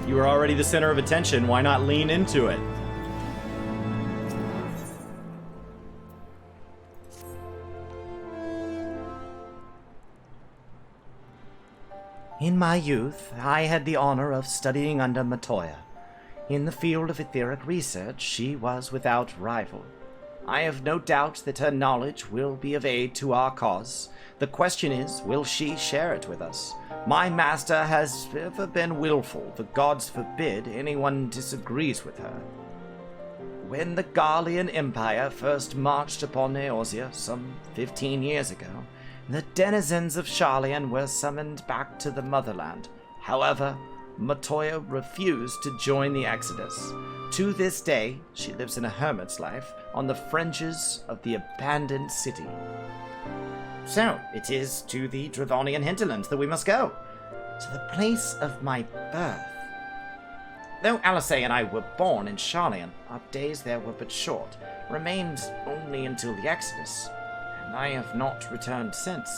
You were already the center of attention. Why not lean into it? In my youth, I had the honor of studying under Matoya. In the field of etheric research, she was without rival. I have no doubt that her knowledge will be of aid to our cause. The question is, will she share it with us? My master has ever been willful. The gods forbid anyone disagrees with her. When the Garlean Empire first marched upon Eorzea some 15 years ago, the denizens of Sharlayan were summoned back to the motherland. However, Matoya refused to join the exodus. To this day, she lives in a hermit's life on the fringes of the abandoned city. So, it is to the Dravonian hinterlands that we must go. To the place of my birth. Though Alisei and I were born in Sharlayan, our days there were but short, remained only until the exodus, and I have not returned since.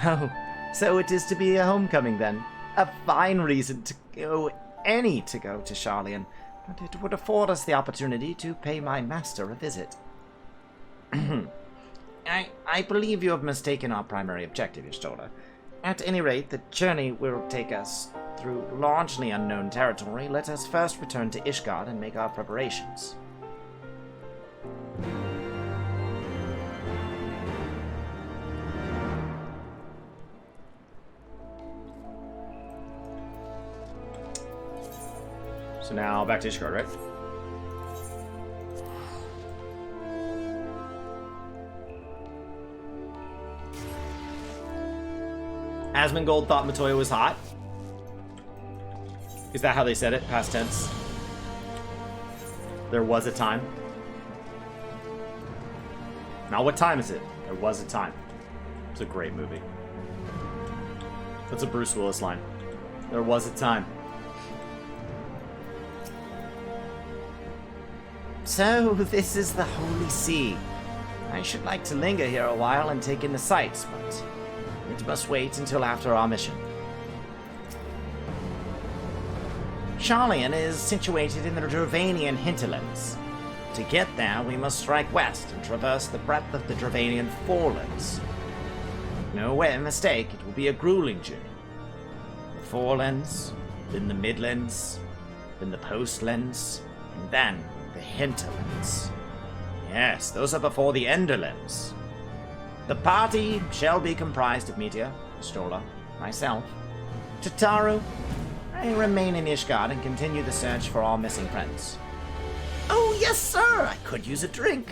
Oh, so it is to be a homecoming then. A fine reason to go to Sharlayan, but it would afford us the opportunity to pay my master a visit. I believe you have mistaken our primary objective, Y'shtola. At any rate, the journey will take us through largely unknown territory. Let us first return to Ishgard and make our preparations. So now back to Ishgard, right? Asmongold thought Matoya was hot. Is that how they said it? Past tense. There was a time. Now what time is it? There was a time. It's a great movie. That's a Bruce Willis line. There was a time. So, this is the Holy See. I should like to linger here a while and take in the sights, but it must wait until after our mission. Sharlayan is situated in the Dravanian hinterlands. To get there, we must strike west and traverse the breadth of the Dravanian forelands. No mistake, it will be a grueling journey. The forelands, then the midlands, then the postlands, and then the hinterlands. Yes, those are before the enderlands. The party shall be comprised of Meteor, Y'shtola, myself, Tataru. I remain in Ishgard and continue the search for our missing friends. Oh, yes, sir! I could use a drink.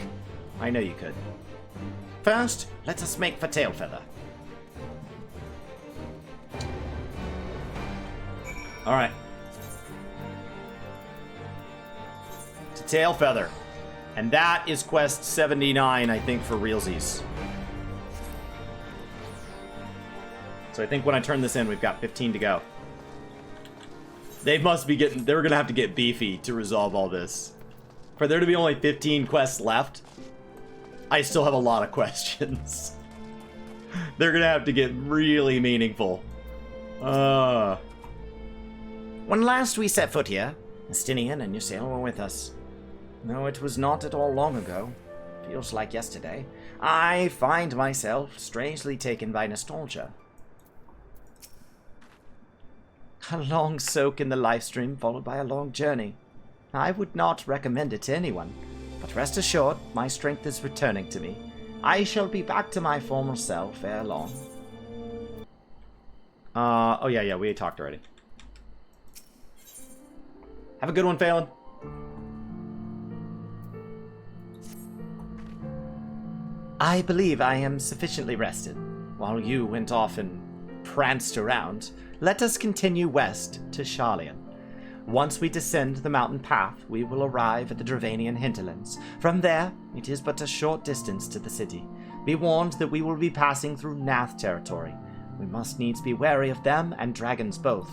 I know you could. First, let us make for Tailfeather. Alright. To Tailfeather. And that is quest 79, I think, for realsies. So I think when I turn this in, we've got 15 to go. They must be getting... They're going to have to get beefy to resolve all this. For there to be only 15 quests left, I still have a lot of questions. They're going to have to get really meaningful. When last we set foot here, Estinian and Ysael were with us. Though it was not at all long ago, feels like yesterday, I find myself strangely taken by nostalgia. A long soak in the live stream followed by a long journey. I would not recommend it to anyone, but rest assured, my strength is returning to me. I shall be back to my former self ere long. Oh yeah, we talked already. Have a good one, Phelan. I believe I am sufficiently rested. While you went off and pranced around, let us continue west to Sharlayan. Once we descend the mountain path, we will arrive at the Dravanian hinterlands. From there, it is but a short distance to the city. Be warned that we will be passing through Nath territory. We must needs be wary of them and dragons both.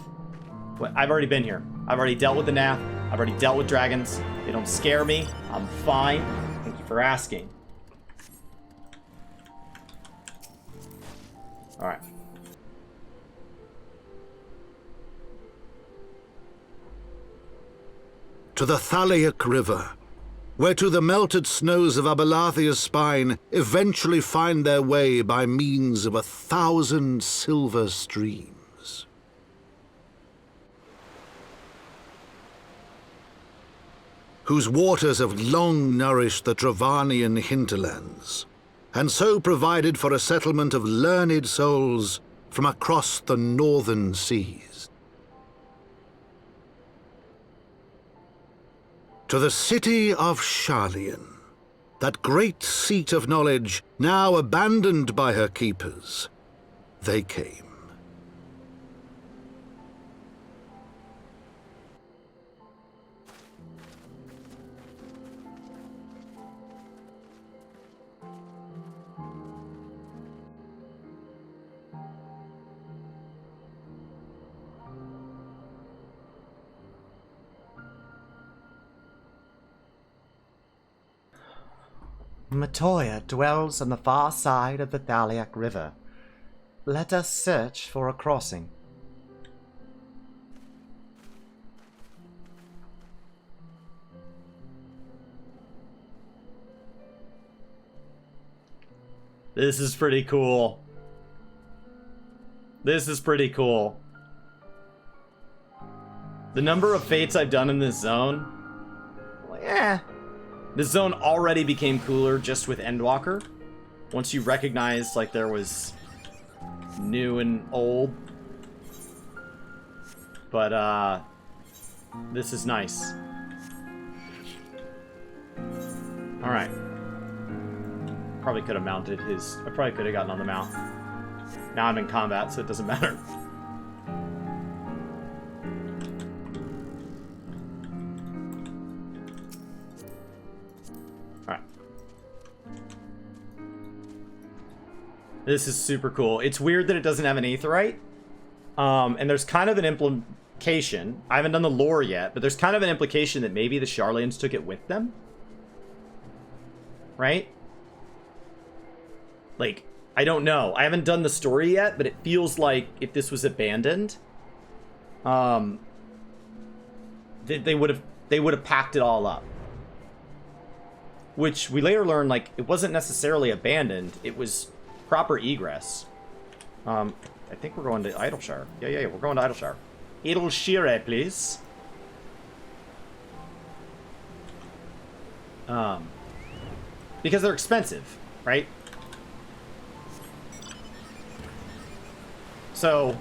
I've already been here. I've already dealt with the Nath. I've already dealt with dragons. They don't scare me. I'm fine. Thank you for asking. Alright. to the Thaliac River, where to the melted snows of Abelathia's spine eventually find their way by means of 1,000 silver streams. Whose waters have long nourished the Travanian hinterlands, and so provided for a settlement of learned souls from across the northern seas. To the city of Sharlayan, that great seat of knowledge now abandoned by her keepers, they came. Matoya dwells on the far side of the Thaliac River. Let us search for a crossing. This is pretty cool. This is pretty cool. The number of fates I've done in this zone, well, yeah. This zone already became cooler just with Endwalker. Once you recognize, like, there was new and old. But, this is nice. Alright. Probably could have mounted his... I probably could have gotten on the mount. Now I'm in combat, so it doesn't matter. This is super cool. It's weird that it doesn't have an aetheryte. And there's kind of an implication. I haven't done the lore yet, but there's kind of an implication that maybe the Sharlayans took it with them. Right? Like, I don't know. I haven't done the story yet, but it feels like if this was abandoned, they would have packed it all up. Which we later learned, like, it wasn't necessarily abandoned. It was proper egress. I think we're going to Idleshire. Yeah, we're going to Idleshire. Idleshire, please. Because they're expensive, right? So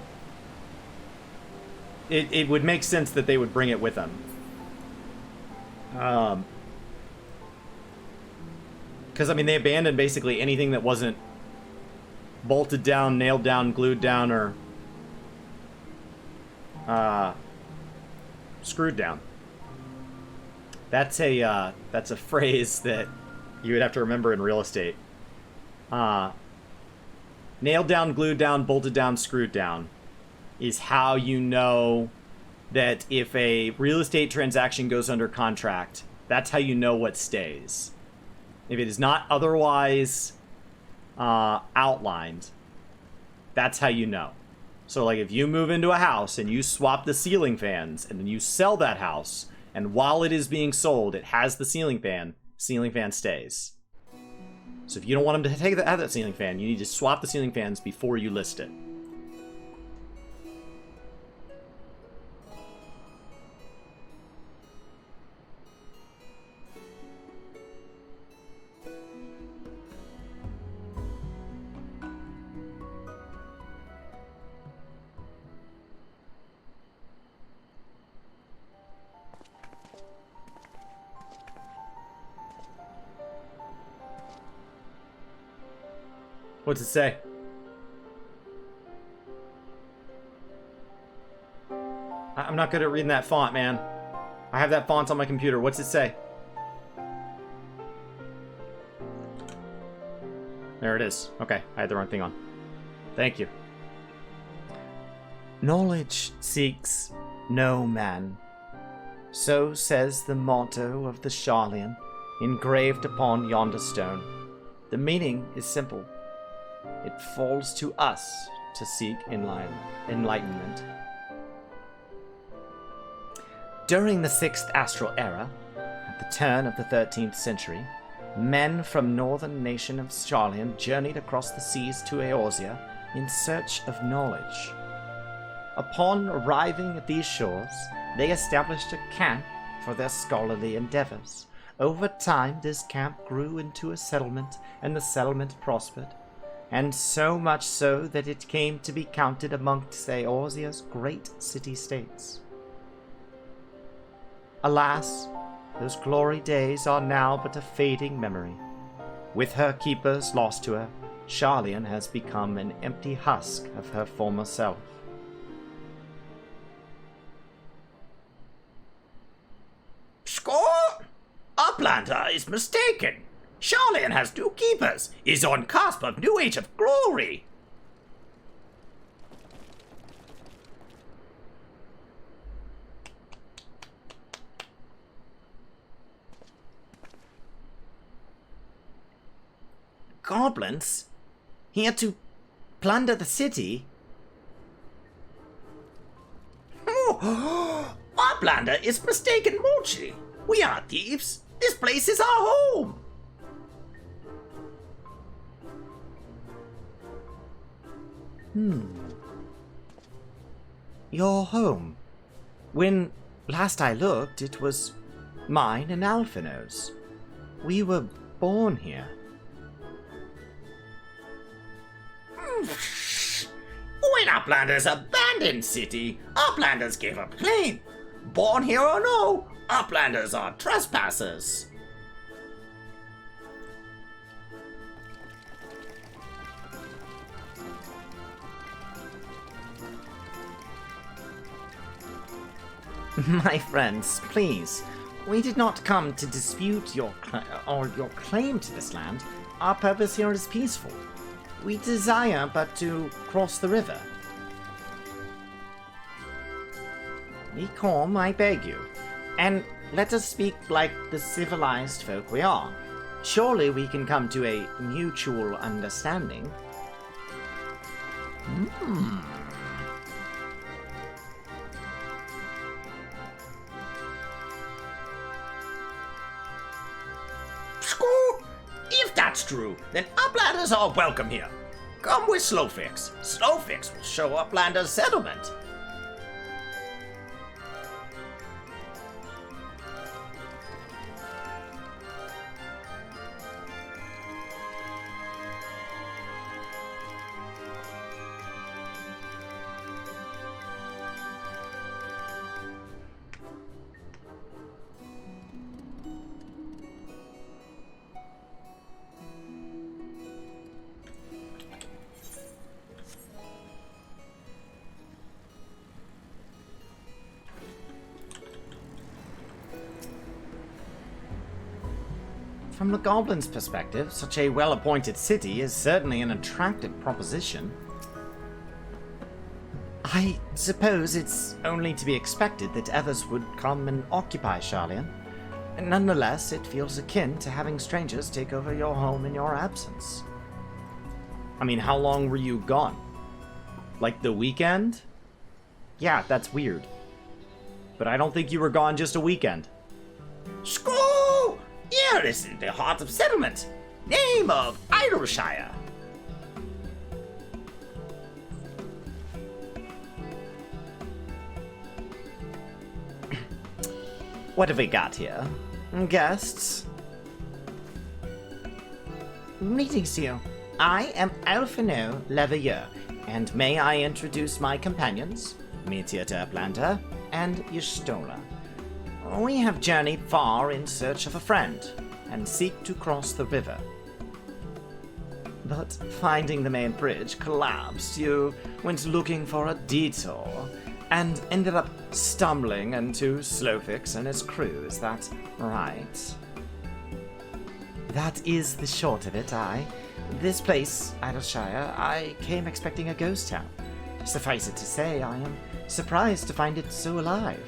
it would make sense that they would bring it with them. Because, I mean, they abandoned basically anything that wasn't bolted down, nailed down, glued down, or screwed down. That's a phrase that you would have to remember in real estate. Nailed down, glued down, bolted down, screwed down is how you know that if a real estate transaction goes under contract, that's how you know what stays. If it is not otherwise outlined, that's how you know. So, like, if you move into a house and you swap the ceiling fans and then you sell that house, and while it is being sold, it has the ceiling fan stays. So if you don't want them to have that ceiling fan, you need to swap the ceiling fans before you list it. What's it say? I'm not good at reading that font, man. I have that font on my computer. What's it say? There it is. Okay, I had the wrong thing on. Thank you. Knowledge seeks no man. So says the motto of the Sharlayan, engraved upon yonder stone. The meaning is simple. It falls to us to seek enlightenment. During the 6th Astral Era, at the turn of the 13th century, men from northern nation of Sharlayan journeyed across the seas to Eorzea in search of knowledge. Upon arriving at these shores, they established a camp for their scholarly endeavors. Over time, this camp grew into a settlement, and the settlement prospered, and so much so that it came to be counted amongst Eorzea's great city-states. Alas, those glory days are now but a fading memory. With her keepers lost to her, Sharlayan has become an empty husk of her former self. Score! Uplander is mistaken. Sharlayan has new keepers, is on cusp of new age of glory. Goblins? Here to plunder the city? Oh, Uplander is mistaken, Mochi. We aren't thieves. This place is our home. Your home. When last I looked, it was mine and Alphino's. We were born here. When Uplanders abandoned city, Uplanders gave up claim. Born here or no, Uplanders are trespassers. My friends, please. We did not come to dispute your claim to this land. Our purpose here is peaceful. We desire but to cross the river. Be calm, I beg you, and let us speak like the civilized folk we are. Surely we can come to a mutual understanding. If that's true, then Uplanders are welcome here. Come with Slowfix. Slowfix will show Uplanders settlement. From the Goblin's perspective, such a well-appointed city is certainly an attractive proposition. I suppose it's only to be expected that others would come and occupy Sharlayan. Nonetheless, it feels akin to having strangers take over your home in your absence. I mean, how long were you gone? Like the weekend? Yeah, that's weird. But I don't think you were gone just a weekend. School! Here is in the heart of settlement. Name of Idleshire. What have we got here? Guests? Greetings to you. I am Alphino Leveilleur, and may I introduce my companions, Meteor Uplander and Y'shtola. We have journeyed far in search of a friend, and seek to cross the river. But finding the main bridge collapsed, you went looking for a detour, and ended up stumbling into Slowfix and his crew, is that right? That is the short of it, This place, Idleshire, I came expecting a ghost town. Suffice it to say, I am surprised to find it so alive.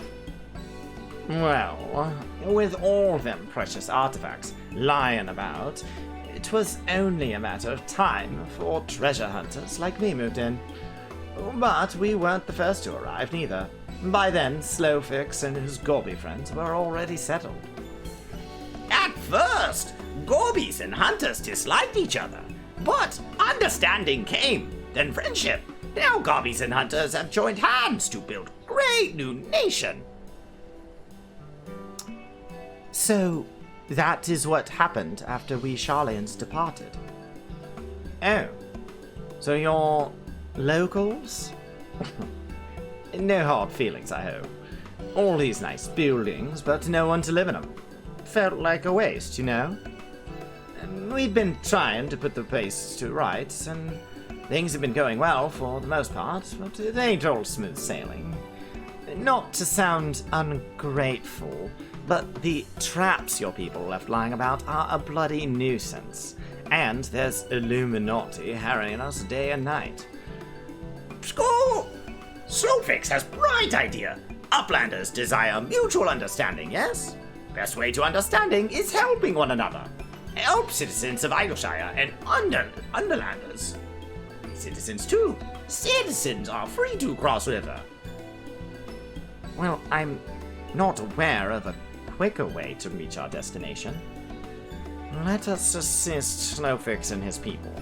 Well, with all them precious artifacts lying about, it was only a matter of time for treasure hunters like me moved in. But we weren't the first to arrive, neither. By then, Slowfix and his Gorby friends were already settled. At first, Gorbies and hunters disliked each other, but understanding came, then friendship. Now Gorbies and hunters have joined hands to build a great new nation. So, that is what happened after we Charlians departed. Oh, so you're locals? No hard feelings, I hope. All these nice buildings, but no one to live in them. Felt like a waste, you know? We've been trying to put the place to rights, and things have been going well for the most part, but it ain't all smooth sailing. Not to sound ungrateful, but the traps your people left lying about are a bloody nuisance. And there's Illuminati harrying us day and night. School! Slowfix has bright idea. Uplanders desire mutual understanding, yes? Best way to understanding is helping one another. Help citizens of Idleshire and Underlanders. Citizens too. Citizens are free to cross river. Well, I'm not aware of a quicker way to reach our destination. Let us assist Slowfix and his people.